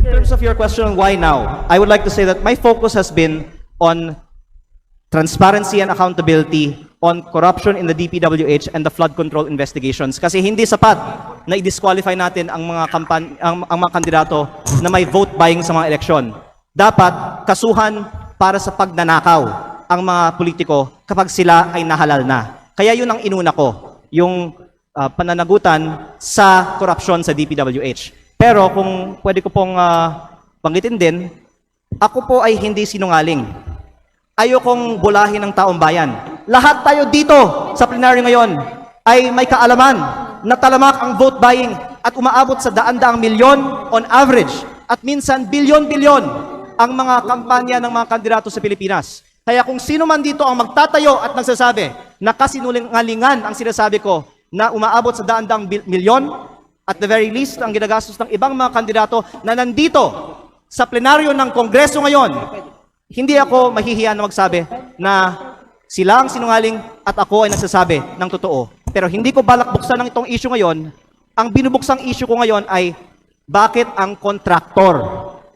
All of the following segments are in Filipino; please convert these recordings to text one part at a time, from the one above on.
In terms of your question, why now? I would like to say that my focus has been on transparency and accountability on corruption in the DPWH and the flood control investigations. Kasi hindi sapat na i-disqualify natin ang mga ang mga kandidato na may vote buying sa mga eleksyon. Dapat kasuhan para sa pagnanakaw ang mga politiko kapag sila ay nahalal na. Kaya yun ang inuna ko, yung pananagutan sa korupsyon sa DPWH. Pero kung pwede ko pong banggitin din, ako po ay hindi sinungaling. Ayokong bulahin ng taong bayan. Lahat tayo dito sa plenaryo ngayon ay may kaalaman na talamak ang vote buying at umaabot sa daan-daang milyon on average at minsan bilyon-bilyon ang mga kampanya ng mga kandidato sa Pilipinas. Kaya kung sino man dito ang magtatayo at nagsasabi na kasinungalingan ang sinasabi ko na umaabot sa daan-daang milyon, at the very least ang ginagastos ng ibang mga kandidato na nandito sa plenaryo ng Kongreso ngayon, hindi ako mahihiya na magsabi na sila ang sinungaling at ako ay nagsasabi ng totoo. Pero hindi ko balak buksan ng itong issue ngayon. Ang binubuksang issue ko ngayon ay bakit ang kontraktor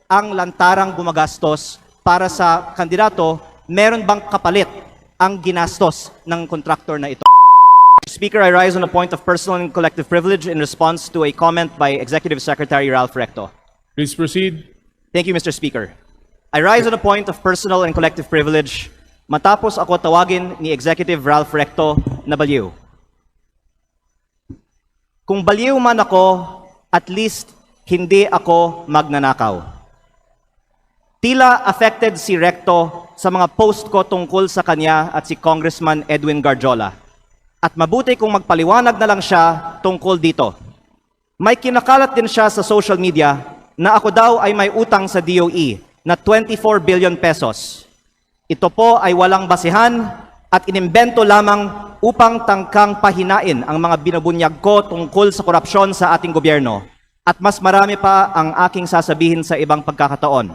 ang lantarang gumagastos para sa kandidato, meron bang kapalit ang ginastos ng kontraktor na ito? Speaker, I rise on a point of personal and collective privilege in response to a comment by Executive Secretary Ralph Recto. Please proceed. Thank you, Mr. Speaker. I rise on a point of personal and collective privilege matapos ako tawagin ni Executive Ralph Recto na baliw. Kung baliw man ako, at least hindi ako magnanakaw. Tila affected si Recto sa mga post ko tungkol sa kanya at si Congressman Edwin Garjola. At mabuti kung magpaliwanag na lang siya tungkol dito. May kinakalat din siya sa social media na ako daw ay may utang sa DOE na 24 billion pesos. Ito po ay walang basihan at inimbento lamang upang tangkang pahinain ang mga binubunyag ko tungkol sa korupsyon sa ating gobyerno. At mas marami pa ang aking sasabihin sa ibang pagkakataon.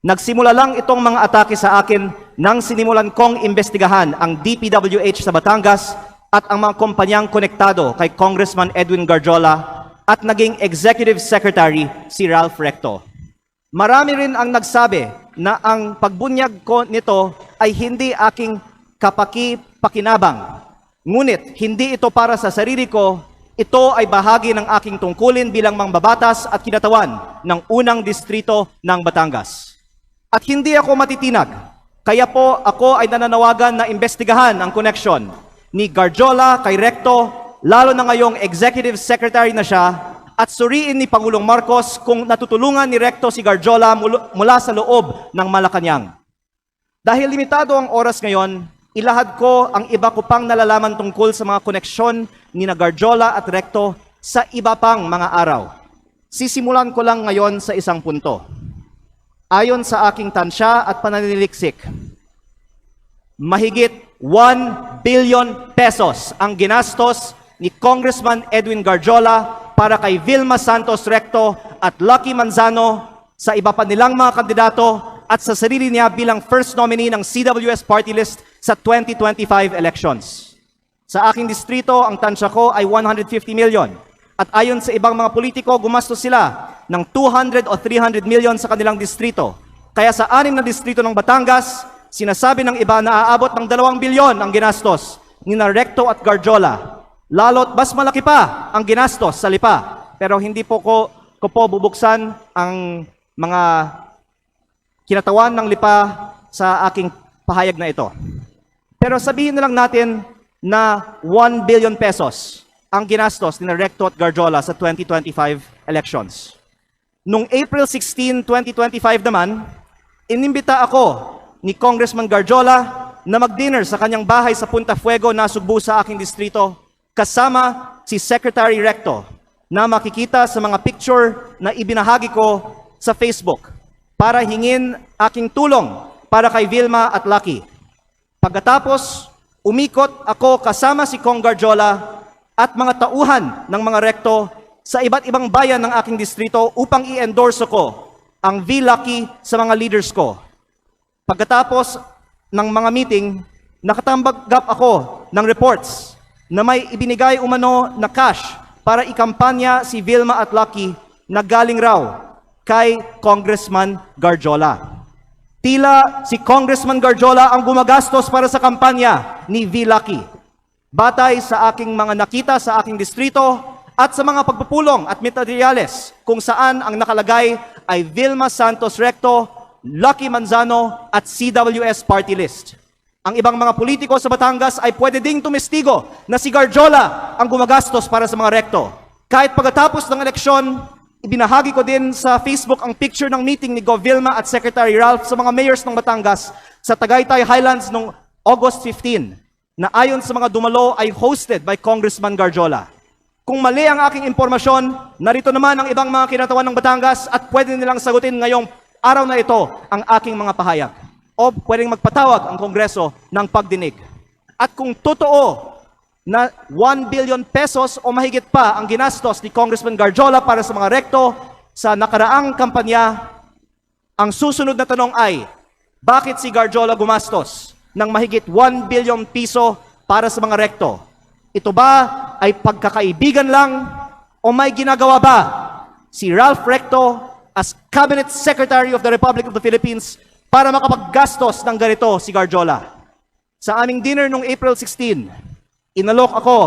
Nagsimula lang itong mga atake sa akin nang sinimulan kong imbestigahan ang DPWH sa Batangas at ang mga kumpanyang konektado kay Congressman Edwin Garjola at naging Executive Secretary si Ralph Recto. Marami rin ang nagsabi na ang pagbunyag ko nito ay hindi aking kapaki-pakinabang. Ngunit hindi ito para sa sarili ko, ito ay bahagi ng aking tungkulin bilang mangbabatas at kinatawan ng unang distrito ng Batangas. At hindi ako matitinag, kaya po ako ay nananawagan na imbestigahan ang koneksyon ni Garjola kay Recto, lalo na ngayong Executive Secretary na siya, at suriin ni Pangulong Marcos kung natutulungan ni Recto si Garjola mula sa loob ng Malacanang. Dahil limitado ang oras ngayon, ilahad ko ang iba ko pang nalalaman tungkol sa mga koneksyon ni Garjola at Recto sa iba pang mga araw. Sisimulan ko lang ngayon sa isang punto. Ayon sa aking tansya at pananiliksik, mahigit 1 billion pesos ang ginastos ni Congressman Edwin Garjola para kay Vilma Santos Recto at Lucky Manzano sa iba pa nilang mga kandidato at sa sarili niya bilang first nominee ng CWS party list sa 2025 elections. Sa aking distrito, ang tansya ko ay 150 million. At ayon sa ibang mga politiko, gumastos sila ng 200 o 300 million sa kanilang distrito. Kaya sa 6 na distrito ng Batangas, sinasabi ng iba na aabot ng 2 bilyon ang ginastos ni Recto at Garjola. Lalo't mas malaki pa ang ginastos sa Lipa. Pero hindi po ko bubuksan ang mga kinatawan ng Lipa sa aking pahayag na ito. Pero sabihin na lang natin na 1 billion pesos ang ginastos ni Recto at Garjola sa 2025 elections. Noong April 16, 2025 naman, inimbita ako ni Congressman Garjola na mag-dinner sa kanyang bahay sa Punta Fuego na Sugbo sa aking distrito kasama si Secretary Recto na makikita sa mga picture na ibinahagi ko sa Facebook para hingin aking tulong para kay Vilma at Lucky. Pagkatapos, umikot ako kasama si Cong Garjola at mga tauhan ng mga Recto sa iba't ibang bayan ng aking distrito upang i-endorse ko ang V-Lucky sa mga leaders ko. Pagkatapos ng mga meeting, nakatanggap ako ng reports na may ibinigay umano na cash para ikampanya si Vilma at Lucky na galing raw kay Congressman Garjola. Tila si Congressman Garjola ang gumagastos para sa kampanya ni V. Lucky. Batay sa aking mga nakita sa aking distrito at sa mga pagpupulong at materyales kung saan ang nakalagay ay Vilma Santos Recto, Lucky Manzano at CWS party list. Ang ibang mga politiko sa Batangas ay pwede ding tumestigo na si Garjola ang gumagastos para sa mga recto. Kahit pagkatapos ng eleksyon, ibinahagi ko din sa Facebook ang picture ng meeting ni Gov. Vilma at Secretary Ralph sa mga mayors ng Batangas sa Tagaytay Highlands noong August 15 na ayon sa mga dumalo ay hosted by Congressman Garjola. Kung mali ang aking impormasyon, narito naman ang ibang mga kinatawan ng Batangas at pwede nilang sagutin ngayong araw na ito ang aking mga pahayag. O pwedeng magpatawag ang Kongreso ng pagdinig. At kung totoo na 1 billion pesos o mahigit pa ang ginastos ni Congressman Garjola para sa mga rekto sa nakaraang kampanya, ang susunod na tanong ay, bakit si Garjola gumastos ng mahigit 1 billion piso para sa mga rekto? Ito ba ay pagkakaibigan lang o may ginagawa ba si Ralph Recto as Cabinet Secretary of the Republic of the Philippines para makapaggastos ng ganito si Garjola? Sa aming dinner noong April 16, inalok ako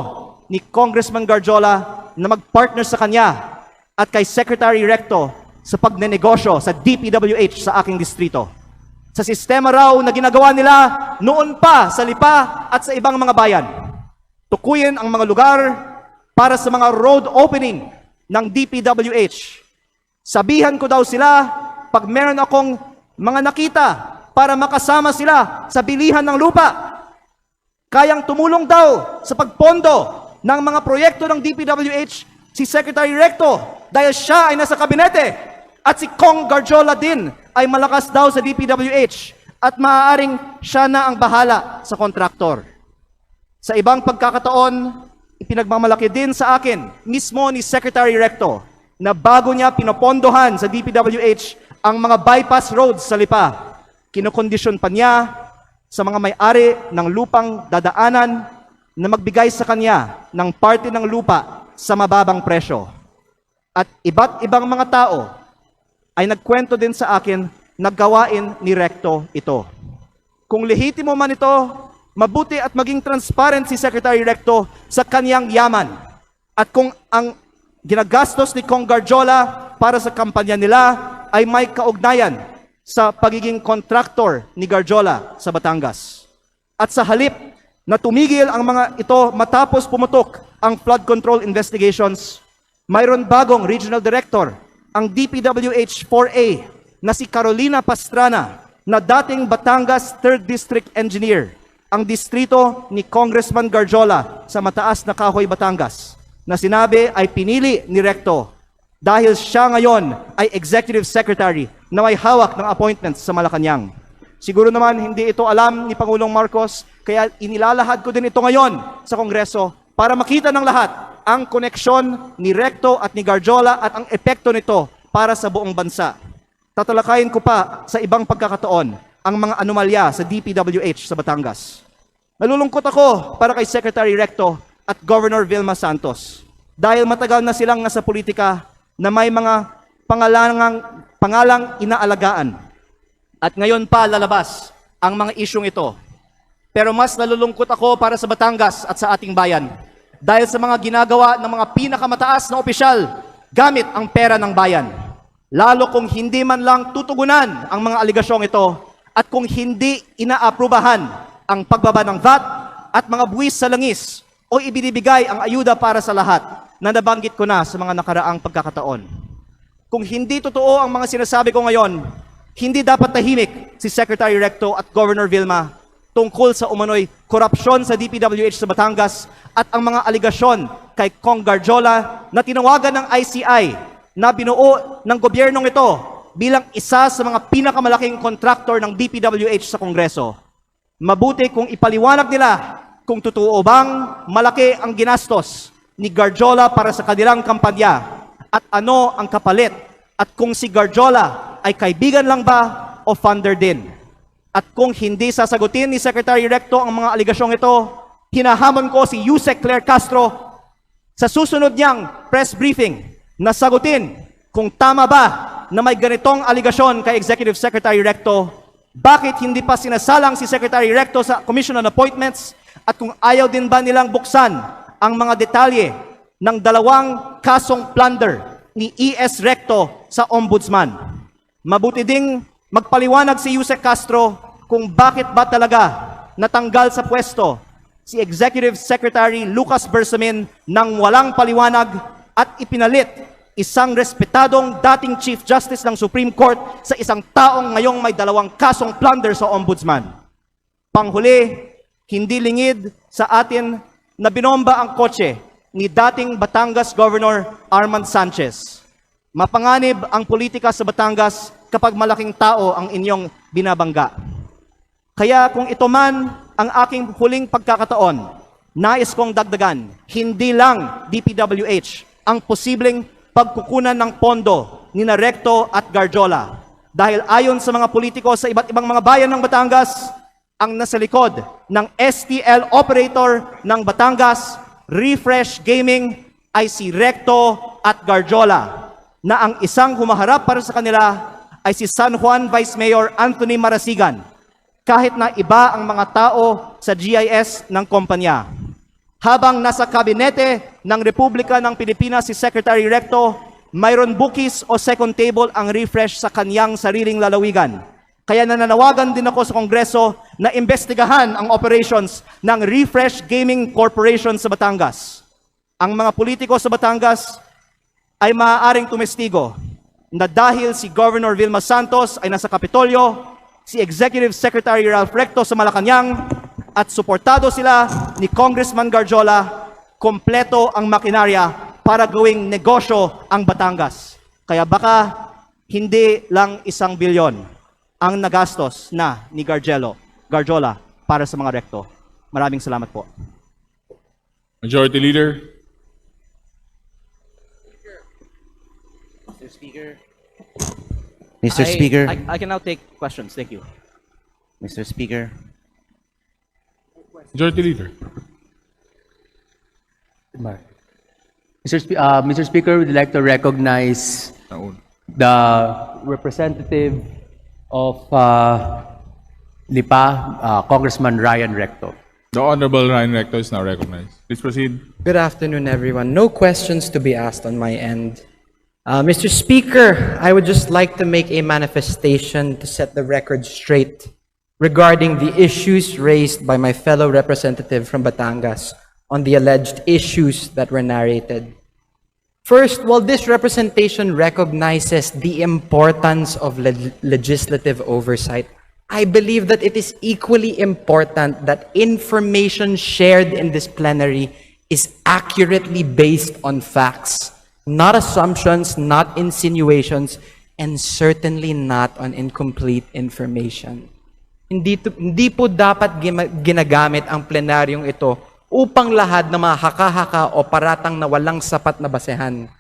ni Congressman Garjola na mag-partner sa kanya at kay Secretary Recto sa pagnenegosyo sa DPWH sa aking distrito. Sa sistema raw na ginagawa nila noon pa sa Lipa at sa ibang mga bayan. Tukuyin ang mga lugar para sa mga road opening ng DPWH. Sabihan ko daw sila pag meron akong mga nakita para makasama sila sa bilihan ng lupa. Kayang tumulong daw sa pagpondo ng mga proyekto ng DPWH si Secretary Recto dahil siya ay nasa kabinete at si Cong Garjola din ay malakas daw sa DPWH at maaaring siya na ang bahala sa kontraktor. Sa ibang pagkakataon, ipinagmamalaki din sa akin mismo ni Secretary Recto na bago niya pinopondohan sa DPWH ang mga bypass roads sa Lipa, kinokondisyon pa niya sa mga may-ari ng lupang dadaanan na magbigay sa kanya ng parte ng lupa sa mababang presyo. At iba't ibang mga tao ay nagkwento din sa akin na gawain ni Recto ito. Kung lehitimo man ito, mabuti at maging transparent si Secretary Recto sa kanyang yaman. At kung ang ginagastos ni Cong Garjola para sa kampanya nila ay may kaugnayan sa pagiging kontraktor ni Garjola sa Batangas. At sa halip na tumigil ang mga ito matapos pumutok ang flood control investigations, mayroon bagong regional director, ang DPWH 4A na si Carolina Pastrana na dating Batangas 3rd District Engineer, ang distrito ni Congressman Garjola sa Mataas na Kahoy, Batangas, na sinabi ay pinili ni Recto dahil siya ngayon ay Executive Secretary na may hawak ng appointments sa Malacanang. Siguro naman hindi ito alam ni Pangulong Marcos, kaya inilalahad ko din ito ngayon sa Kongreso para makita ng lahat ang koneksyon ni Recto at ni Garjola at ang epekto nito para sa buong bansa. Tatalakayin ko pa sa ibang pagkakataon ang mga anomalya sa DPWH sa Batangas. Nalulungkot ako para kay Secretary Recto at Governor Vilma Santos dahil matagal na silang nasa politika na may mga pangalang inaalagaan. At ngayon pa lalabas ang mga isyong ito. Pero mas nalulungkot ako para sa Batangas at sa ating bayan dahil sa mga ginagawa ng mga pinakamataas na opisyal gamit ang pera ng bayan. Lalo kung hindi man lang tutugunan ang mga aligasyong ito at kung hindi inaaprubahan ang pagbaba ng VAT at mga buwis sa langis o ibinibigay ang ayuda para sa lahat na nabanggit ko na sa mga nakaraang pagkakataon. Kung hindi totoo ang mga sinasabi ko ngayon, hindi dapat tahimik si Secretary Recto at Governor Vilma tungkol sa umano'y korupsyon sa DPWH sa Batangas at ang mga aligasyon kay Cong Garjola na tinawagan ng ICI na binuo ng gobyernong ito bilang isa sa mga pinakamalaking kontraktor ng DPWH sa Kongreso. Mabuti kung ipaliwanag nila kung totoo bang malaki ang ginastos ni Garjola para sa kanilang kampanya at ano ang kapalit at kung si Garjola ay kaibigan lang ba o funder din. At kung hindi sasagutin ni Secretary Recto ang mga aligasyong ito, hinahamon ko si Yusek Claire Castro sa susunod niyang press briefing na sagutin Kung tama ba na may ganitong aligasyon kay Executive Secretary Recto, bakit hindi pa sinasalang si Secretary Recto sa Commission on Appointments? At kung ayaw din ba nilang buksan ang mga detalye ng dalawang kasong plunder ni E.S. Recto sa Ombudsman? Mabuti ding magpaliwanag si Yusek Castro kung bakit ba talaga natanggal sa pwesto si Executive Secretary Lucas Bersamin nang walang paliwanag at ipinalit isang respetadong dating Chief Justice ng Supreme Court sa isang taong ngayong may dalawang kasong plunder sa Ombudsman. Panghuli, hindi lingid sa atin na binomba ang kotse ni dating Batangas Governor Armand Sanchez. Mapanganib ang politika sa Batangas kapag malaking tao ang inyong binabangga. Kaya kung ito man ang aking huling pagkakataon, nais kong dagdagan, hindi lang DPWH ang posibleng pagkukunan ng pondo ni Recto at Garjola. Dahil ayon sa mga politiko sa iba't ibang mga bayan ng Batangas, ang nasa likod ng STL operator ng Batangas, Refresh Gaming, ay si Recto at Garjola, na ang isang humaharap para sa kanila ay si San Juan Vice Mayor Anthony Marasigan, kahit na iba ang mga tao sa GIS ng kumpanya. Habang nasa kabinete ng Republika ng Pilipinas si Secretary Recto, mayroon bookies o second table ang Refresh sa kanyang sariling lalawigan. Kaya nananawagan din ako sa Kongreso na imbestigahan ang operations ng Refresh Gaming Corporation sa Batangas. Ang mga politiko sa Batangas ay maaaring tumestigo na dahil si Governor Vilma Santos ay nasa Kapitolyo, si Executive Secretary Ralph Recto sa Malacanang, at suportado sila ni Congressman Garjola, kompleto ang makinarya para gawing negosyo ang Batangas. Kaya baka hindi lang 1 bilyon ang nagastos na ni Garjola para sa mga Recto. Maraming salamat po. Majority Leader. Mr. Speaker, I can now take questions. Thank you. Mr. Speaker, Majority Leader. Mr. Speaker, we'd like to recognize the representative of Lipa, Congressman Ryan Recto. The Honorable Ryan Recto is now recognized. Please proceed. Good afternoon, everyone. No questions to be asked on my end. Mr. Speaker, I would just like to make a manifestation to set the record straight regarding the issues raised by my fellow representative from Batangas on the alleged issues that were narrated. First, while this representation recognizes the importance of legislative oversight, I believe that it is equally important that information shared in this plenary is accurately based on facts, not assumptions, not insinuations, and certainly not on incomplete information. Hindi po dapat ginagamit ang plenaryong ito upang lahad na mga haka-haka o paratang na walang sapat na basehan.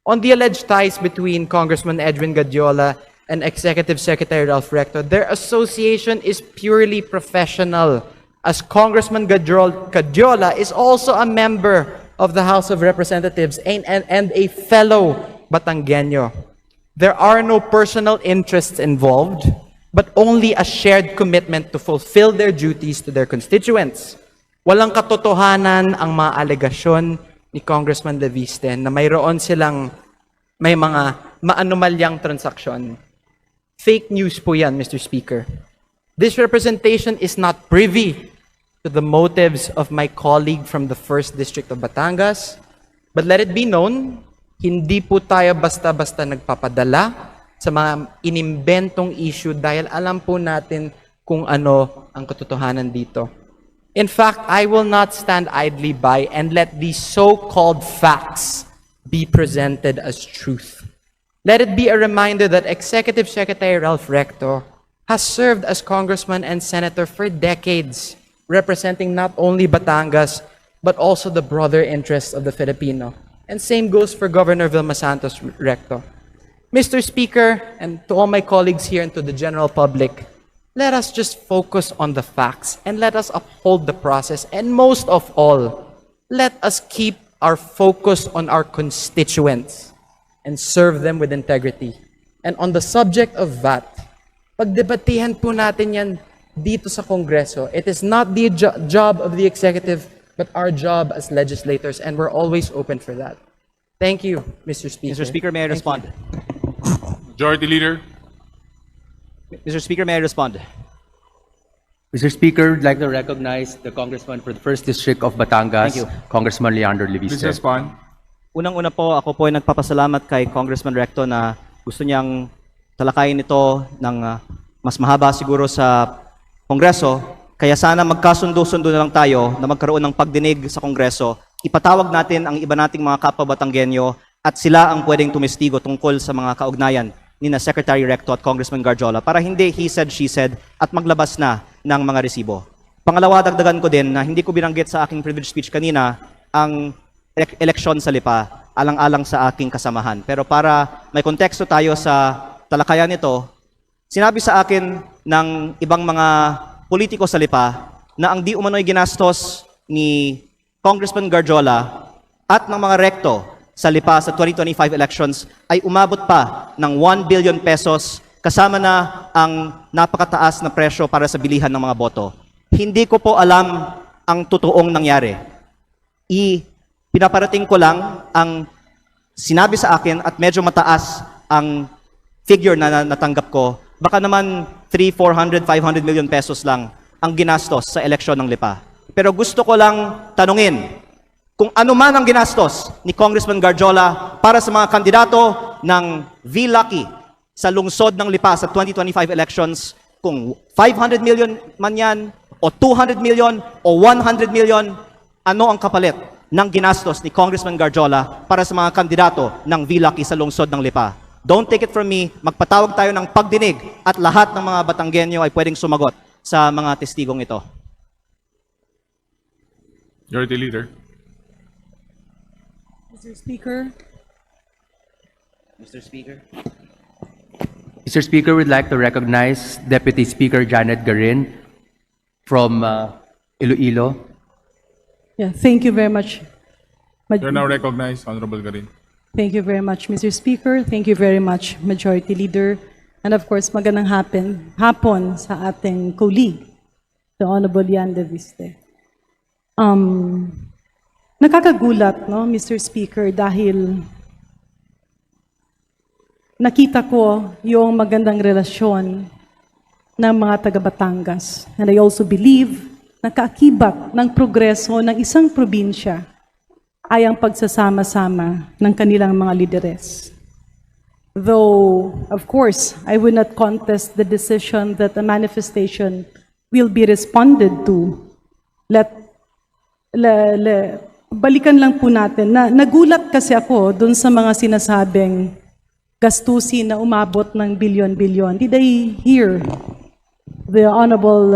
On the alleged ties between Congressman Edwin Gadiola and Executive Secretary Ralph Recto, their association is purely professional, as Congressman Gadiola is also a member of the House of Representatives and a fellow Batangueño. There are no personal interests involved, but only a shared commitment to fulfill their duties to their constituents. Walang katotohanan ang mga alegasyon ni Congressman Leviste na mayroon silang may mga maanomalyang transaksyon. Fake news po yan, Mr. Speaker. This representation is not privy to the motives of my colleague from the 1st District of Batangas, but let it be known, hindi po tayo basta-basta nagpapadala sa mga inimbentong issue dahil alam po natin kung ano ang katotohanan dito. In fact, I will not stand idly by and let these so-called facts be presented as truth. Let it be a reminder that Executive Secretary Ralph Recto has served as congressman and senator for decades, representing not only Batangas, but also the broader interests of the Filipino. And same goes for Governor Vilma Santos Recto. Mr. Speaker, and to all my colleagues here and to the general public, let us just focus on the facts and let us uphold the process. And most of all, let us keep our focus on our constituents and serve them with integrity. And on the subject of VAT, pagdebatehan po natin yan dito sa Kongreso. It is not the job of the executive, but our job as legislators, and we're always open for that. Thank you, Mr. Speaker. Mr. Speaker, may I respond? Majority Leader. Mr. Speaker, may I respond? Mr. Speaker, would like to recognize the Congressman for the 1st District of Batangas, Thank you. Congressman Leandro Please Leviste. respond. Unang-una po, ako po ay nagpapasalamat kay Congressman Recto na gusto niyang talakayin ito ng mas mahaba siguro sa Kongreso. Kaya sana magkasundo-sundo na lang tayo na magkaroon ng pagdinig sa Kongreso. Ipatawag natin ang iba nating mga kapwa Batanggenyo at sila ang pwedeng tumestigo tungkol sa mga kaugnayan ni na Secretary Recto at Congressman Garjola para hindi he said, she said at maglabas na ng mga resibo. Pangalawa, dagdagan ko din na hindi ko binanggit sa aking privilege speech kanina ang eleksyon sa Lipa, alang-alang sa aking kasamahan. Pero para may konteksto tayo sa talakayan nito, sinabi sa akin ng ibang mga politiko sa Lipa na ang di umano'y ginastos ni Congressman Garjola at ng mga Recto sa Lipa sa 2025 elections ay umabot pa ng 1 billion pesos kasama na ang napakataas na presyo para sa bilihan ng mga boto. Hindi ko po alam ang totoong nangyari. Pinaparating ko lang ang sinabi sa akin at medyo mataas ang figure na natanggap ko. Baka naman 300, 400, 500 million pesos lang ang ginastos sa eleksyon ng Lipa. Pero gusto ko lang tanungin kung ano man ang ginastos ni Congressman Garjola para sa mga kandidato ng V-Lucky sa lungsod ng Lipa sa 2025 elections, kung 500 million man yan, o 200 million, o 100 million, ano ang kapalit ng ginastos ni Congressman Garjola para sa mga kandidato ng V-Lucky sa lungsod ng Lipa? Don't take it from me, magpatawag tayo ng pagdinig at lahat ng mga Batanggenyo ay pwedeng sumagot sa mga testigong ito. Majority Leader. Mr. Speaker, Mr. Speaker. Mr. Speaker, we'd like to recognize Deputy Speaker Janet Garin from Iloilo. yeah, thank you very much. You're now recognized, Honorable Garin. Thank you very much, Mr. Speaker. Thank you very much, Majority Leader. And of course, magandang hapon sa ating colleague, the Honorable Yan de Viste. Nakakagulat, no, Mr. Speaker, dahil nakita ko yung magandang relasyon ng mga taga Batangas. And I also believe na kaakibat ng progreso ng isang probinsya ay ang pagsasama-sama ng kanilang mga lideres. Though, of course, I would not contest the decision that a manifestation will be responded to. Balikan lang po natin na nagulat kasi ako dun sa mga sinasabing gastusin na umabot ng bilyon-bilyon. Did I hear the Honorable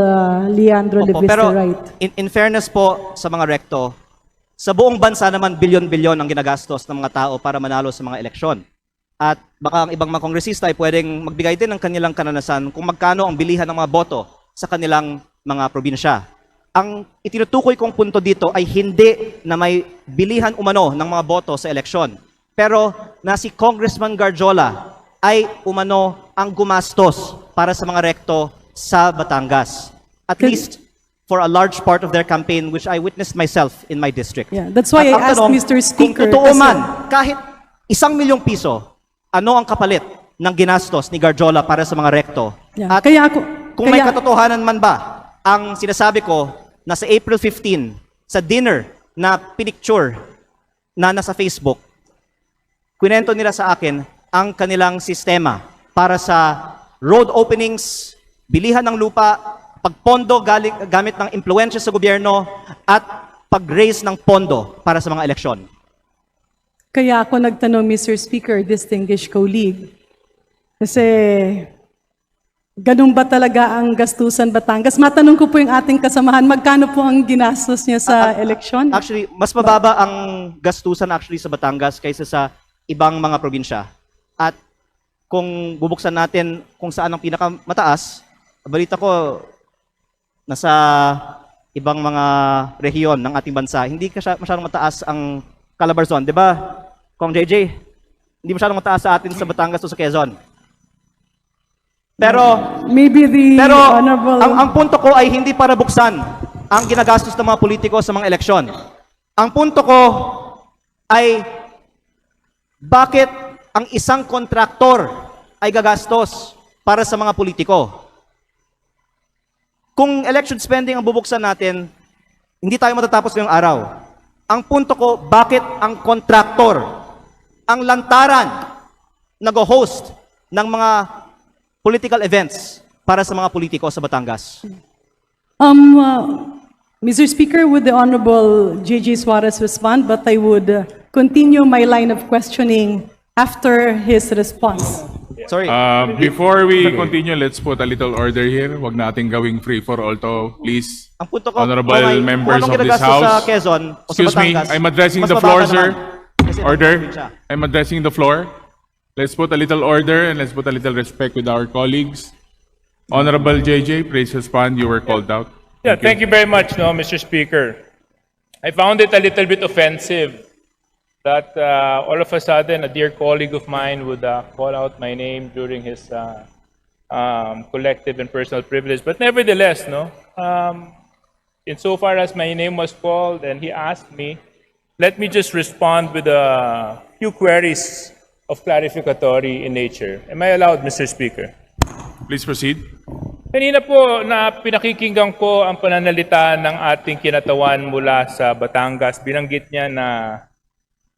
Leandro Opo, Leviste pero right? in fairness po sa mga Recto, sa buong bansa naman bilyon-bilyon ang ginagastos ng mga tao para manalo sa mga eleksyon. At baka ang ibang mga kongresista ay pwedeng magbigay din ng kanilang kananasan kung magkano ang bilihan ng mga boto sa kanilang mga probinsya. Ang itinutukoy kong punto dito ay hindi na may bilihan umano ng mga boto sa eleksyon. Pero na si Congressman Garjola ay umano ang gumastos para sa mga Recto sa Batangas. At least for a large part of their campaign, which I witnessed myself in my district. Yeah, that's why At I ang asked tanong, Mr. Speaker. kung totoo kasi- man, kahit 1 milyong piso, ano ang kapalit ng ginastos ni Garjola para sa mga Recto? Yeah, At kung may katotohanan man ba, ang sinasabi ko na sa April 15, sa dinner na pinicture na nasa Facebook, kwento nila sa akin ang kanilang sistema para sa road openings, bilihan ng lupa, pagpondo gamit ng impluensya sa gobyerno, at pag-raise ng pondo para sa mga eleksyon. Kaya ako nagtanong, Mr. Speaker, distinguished colleague, kasi ganun ba talaga ang gastusan Batangas? Matanong ko po yung ating kasamahan, magkano po ang ginastos niya sa eleksyon? Actually, mas mababa ang gastusan actually sa Batangas kaysa sa ibang mga probinsya. At kung bubuksan natin kung saan ang pinakamataas, balita ko nasa ibang mga rehiyon ng ating bansa, hindi masyadong mataas ang Calabarzon, di ba, Kong JJ? Hindi masyadong mataas sa atin sa Batangas o sa Quezon. Pero Maybe the Pero Honorable... ang punto ko ay hindi para buksan ang ginagastos ng mga politiko sa mga eleksyon. Ang punto ko ay bakit ang isang kontraktor ay gagastos para sa mga politiko? Kung election spending ang bubuksan natin, hindi tayo matatapos ngayong araw. Ang punto ko, bakit ang kontraktor, ang lantaran, nag-host ng mga political events para sa mga politiko sa Batangas? Mr. Speaker, would the Honorable J.J. Suarez respond? But I would continue my line of questioning after his response. Sorry. Before we continue, let's put a little order here. Huwag nating gawing free for all to, please. Ang punto ko, Honorable kung members anong of this ginagastos sa House. Quezon o sa Excuse me, Batangas, I'm addressing mas the mababa floor, sir. naman. Kasi Order. nasa probinsya. I'm addressing the floor. Let's put a little order and let's put a little respect with our colleagues. Honorable JJ, please respond. You were called out. Yeah, thank you very much, no, Mr. Speaker. I found it a little bit offensive that all of a sudden a dear colleague of mine would call out my name during his collective and personal privilege. But nevertheless, no, insofar as my name was called and he asked me, let me just respond with a few queries of clarificatory in nature. Am I allowed, Mr. Speaker? Please proceed. Kanina po na pinakikinggan ko ang pananalita ng ating kinatawan mula sa Batangas. Binanggit niya na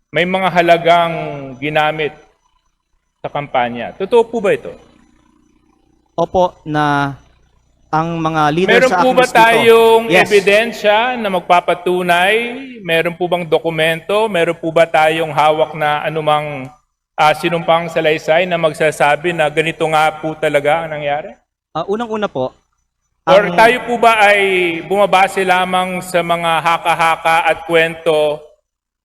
may mga halagang ginamit sa kampanya. Totoo po ba ito? Opo, na ang mga leaders Meron sa po aking ba distrito- tayong Yes. ebidensya na magpapatunay? Meron po bang dokumento? Meron po ba tayong hawak na anumang sinumpang salaysay na magsasabi na ganito nga po talaga ang nangyari? Unang-una po, Or ang- tayo po ba ay bumabase lamang sa mga haka-haka at kwento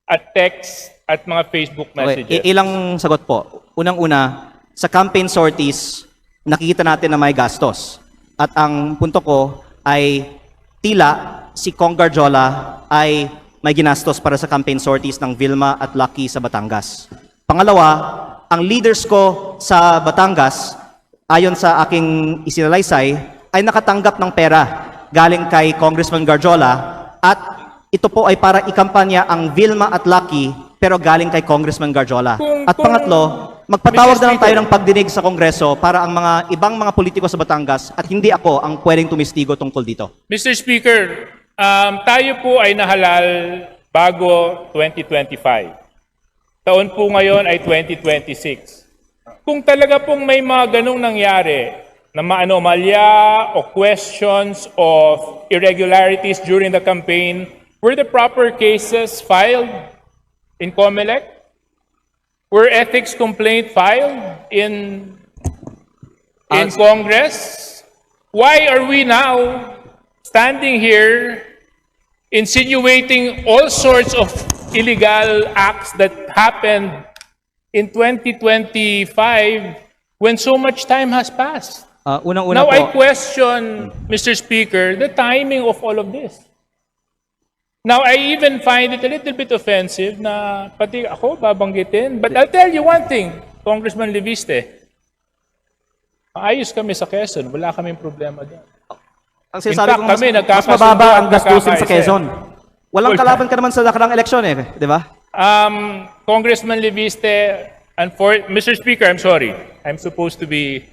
at text at mga Facebook okay, messages? ilang sagot po. Unang-una, sa campaign sorties, nakikita natin na may gastos. At ang punto ko ay tila si Kong Garjola ay may ginastos para sa campaign sorties ng Vilma at Lucky sa Batangas. Pangalawa, ang leaders ko sa Batangas, ayon sa aking isinalaysay, ay nakatanggap ng pera galing kay Congressman Garjola at ito po ay para ikampanya ang Vilma at Lucky pero galing kay Congressman Garjola. At pangatlo, magpatawag na lang tayo ng pagdinig sa Kongreso para ang mga ibang mga politiko sa Batangas at hindi ako ang pwedeng tumistigo tungkol dito. Mr. Speaker, tayo po ay nahalal bago 2025. Taon po ngayon ay 2026. Kung talaga pong may mga ganong nangyari na maanomalya o questions of irregularities during the campaign, were the proper cases filed in COMELEC? Were ethics complaint filed in Congress? Why are we now standing here insinuating all sorts of illegal acts that happened in 2025 when so much time has passed? Unang-una Now po, I question, Mr. Speaker, the timing of all of this. Now I even find it a little bit offensive na pati ako babanggitin. But I'll tell you one thing, Congressman Leviste, ayos kami sa Quezon, wala kaming problema doon. ang sinasabi in ko fact, mas, kami mas nagkakasundo mababa at ang gastusin sa nagkakaisa. Quezon. Walang Wala. kalaban ka naman sa nakarang eleksyon di ba? Congressman Leviste, Mr. Speaker, I'm sorry. I'm supposed to be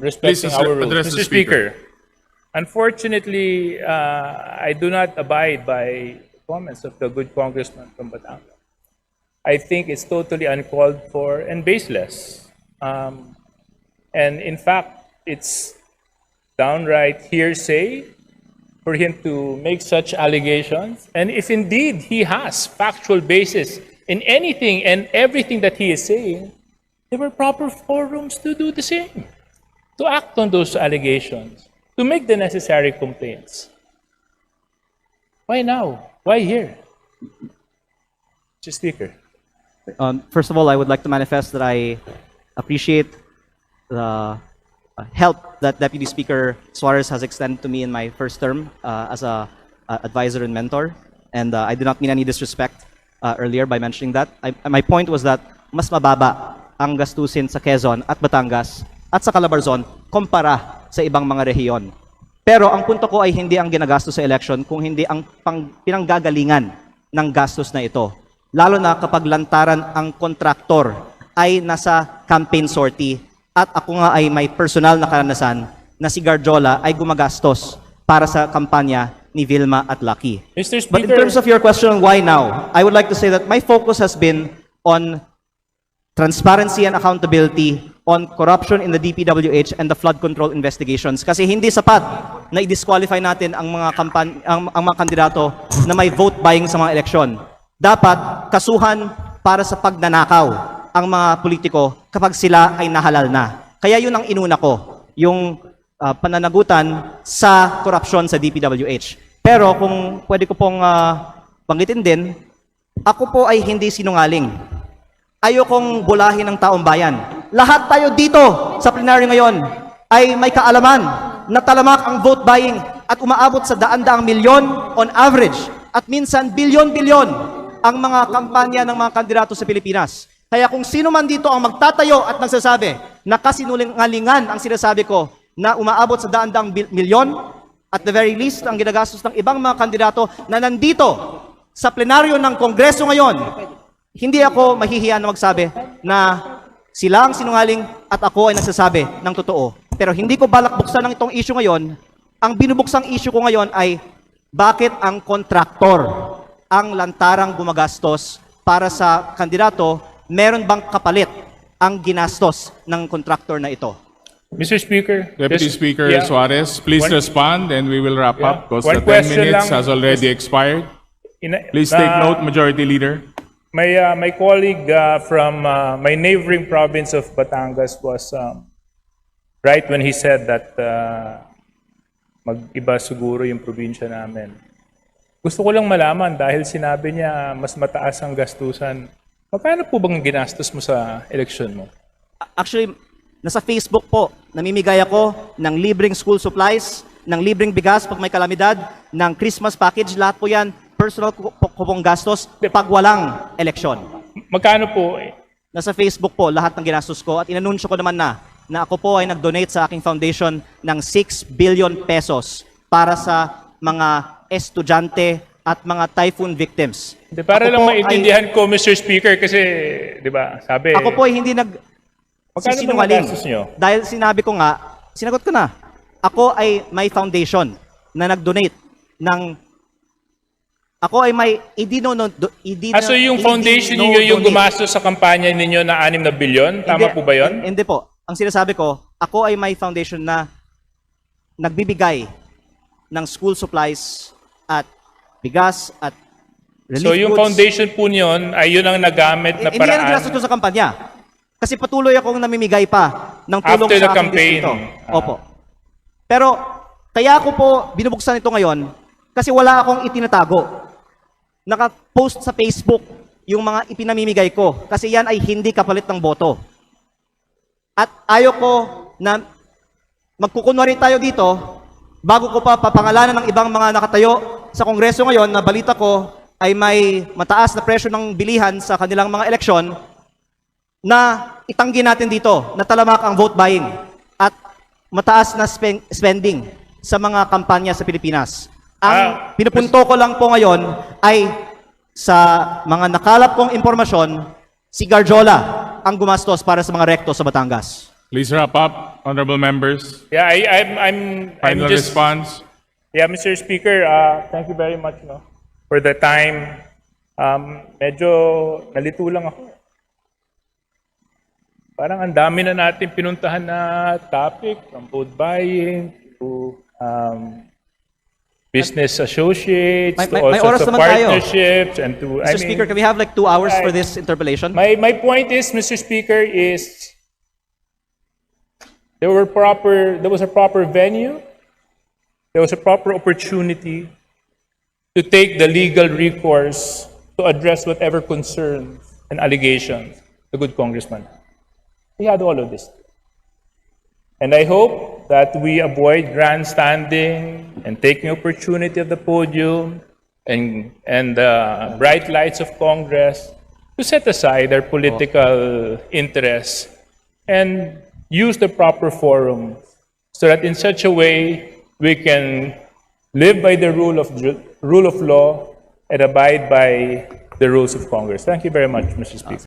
respecting Please our rules. address the Mr. Speaker, unfortunately, I do not abide by comments of the good congressman from Batangas. I think it's totally uncalled for and baseless. And in fact, it's downright hearsay for him to make such allegations. And if indeed he has factual basis in anything and everything that he is saying, there were proper forums to do the same, to act on those allegations, to make the necessary complaints. Why now? Why here? Mr. Speaker. First of all, I would like to manifest that I appreciate the help that Deputy Speaker Suarez has extended to me in my first term as a advisor and mentor. And I did not mean any disrespect earlier by mentioning that. My point was that mas mababa ang gastusin sa Quezon at Batangas at sa Calabarzon kumpara sa ibang mga rehiyon. Pero ang punto ko ay hindi ang ginagastos sa election, kung hindi ang pinanggagalingan ng gastos na ito. Lalo na kapag lantaran ang kontraktor ay nasa campaign sortie at ako nga ay may personal na karanasan na si Garjola ay gumagastos para sa kampanya ni Vilma at Lucky. Mr. But in Speaker, terms of your question on why now, I would like to say that my focus has been on transparency and accountability on corruption in the DPWH and the flood control investigations. Kasi hindi sapat na i-disqualify natin ang mga ang mga kandidato na may vote buying sa mga eleksyon. Dapat kasuhan para sa pagnanakaw ang mga politiko kapag sila ay nahalal na. Kaya yun ang inuna ko, yung pananagutan sa korupsyon sa DPWH. Pero kung pwede ko pong banggitin din, ako po ay hindi sinungaling. Ayokong bulahin ng taong bayan. Lahat tayo dito sa plenaryo ngayon ay may kaalaman na talamak ang vote buying at umaabot sa daan-daang milyon on average at minsan bilyon-bilyon ang mga kampanya ng mga kandidato sa Pilipinas. Kaya kung sino man dito ang magtatayo at nagsasabi na kasinungalingan ang sinasabi ko na umaabot sa daan-daang milyon, at the very least ang ginagastos ng ibang mga kandidato na nandito sa plenaryo ng Kongreso ngayon, hindi ako mahihiya na magsabi na sila ang sinungaling at ako ay nagsasabi ng totoo. Pero hindi ko balak buksan ng itong issue ngayon. Ang binubuksang issue ko ngayon ay bakit ang kontraktor ang lantarang gumagastos para sa kandidato, meron bang kapalit ang ginastos ng kontraktor na ito? Mr. Speaker. Deputy just- Speaker yeah. Suarez, please One- respond and we will wrap Yeah. up because One the 10 question minutes lang. has already expired. Please Na- take note, Majority Leader. My colleague from my neighboring province of Batangas was right when he said that mag-iba siguro yung probinsya namin. Gusto ko lang malaman dahil sinabi niya mas mataas ang gastusan. Magkano po bang ginastos mo sa eleksyon mo? Actually, nasa Facebook po, namimigay ako ng libreng school supplies, ng libreng bigas pag may kalamidad, ng Christmas package, lahat po yan, personal ko pong gastos pag walang eleksyon. Magkano po? Nasa Facebook po lahat ng ginastos ko at inanunsyo ko naman na ako po ay nag-donate sa aking foundation ng 6 billion pesos para sa mga estudyante at mga typhoon victims. Di, para Ako lang po maintindihan ko, Mr. Speaker, kasi, di ba, sabi... Ako po ay hindi Magkano ba sisinungaling. nagastos nyo? Dahil sinabi ko nga, sinagot ko na, ako ay may foundation na nag-donate ng ako ay may So yung foundation niyo yung gumastos sa kampanya ninyo na 6 na bilyon? Tama po ba yun? Hindi po. Ang sinasabi ko, ako ay may foundation na nagbibigay ng school supplies at bigas at relief So yung goods. foundation po niyon ay yun ang nagamit na Hindi yan ang paraan ginastos ko sa kampanya. Kasi patuloy akong namimigay pa ng tulong after sa the aking campaign. distrito. Opo. Pero kaya ako po binubuksan ito ngayon kasi wala akong itinatago. Naka-post sa Facebook yung mga ipinamimigay ko kasi yan ay hindi kapalit ng boto. At ayoko na magkukunwari tayo dito bago ko pa papangalanan ng ibang mga nakatayo sa Kongreso ngayon na balita ko ay may mataas na presyo ng bilihan sa kanilang mga eleksyon na itanggi natin dito na talamak ang vote buying at mataas na spending sa mga kampanya sa Pilipinas. Ang pinupunto ko lang po ngayon ay sa mga nakalap kong impormasyon, si Garjola ang gumastos para sa mga rekto sa Batangas. Please wrap up, honorable members. Yeah, I'm Final just... response. Yeah, Mr. Speaker, thank you very much for the time. Medyo nalito lang ako. Parang ang dami na natin pinuntahan na topic, from vote buying to business associates, to all may oras sorts of naman tayo. partnerships, and to, Mr. Speaker, can we have like 2 hours for I- this interpellation? My point is, Mr. Speaker, is there was a proper venue, there was a proper opportunity to take the legal recourse to address whatever concerns and allegations the good congressman. We had all of this. And I hope that we avoid grandstanding and taking opportunity of the podium and the bright lights of Congress to set aside their political interests and use the proper forum so that in such a way we can live by the rule of law and abide by the rules of Congress. Thank you very much, Mr. Speaker.